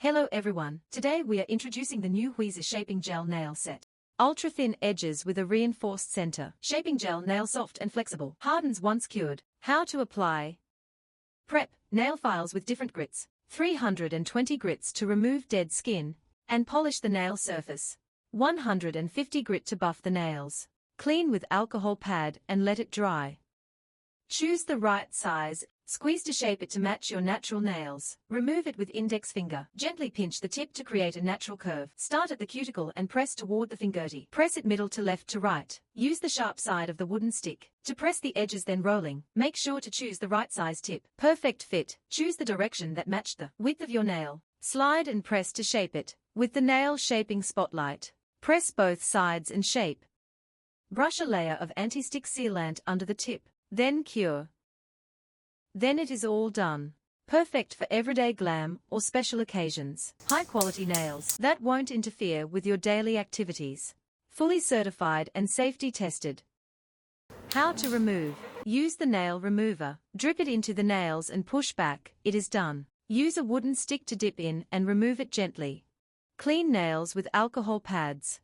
Hello everyone, today we are introducing the new Huizi Shaping Gel Nail Set. Ultra-thin edges with a reinforced center. Shaping gel nail soft and flexible. Hardens once cured. How to apply. Prep, nail files with different grits. 320 grits to remove dead skin and polish the nail surface. 150 grit to buff the nails. Clean with alcohol pad and let it dry. Choose the right size. Squeeze to shape it to match your natural nails. Remove it with index finger. Gently pinch the tip to create a natural curve. Start at the cuticle and press toward the fingertip. Press it middle to left to right. Use the sharp side of the wooden stick to press the edges, then rolling. Make sure to choose the right size tip. Perfect fit. Choose the direction that matched the width of your nail. Slide and press to shape it. With the nail shaping spotlight, press both sides and shape. Brush a layer of anti-stick sealant under the tip. Then cure. Then it is all done. Perfect for everyday glam or special occasions. High-quality nails that won't interfere with your daily activities. Fully certified and safety tested. How to remove. Use the nail remover. Drip it into the nails and push back. It is done. Use a wooden stick to dip in and remove it gently. Clean nails with alcohol pads.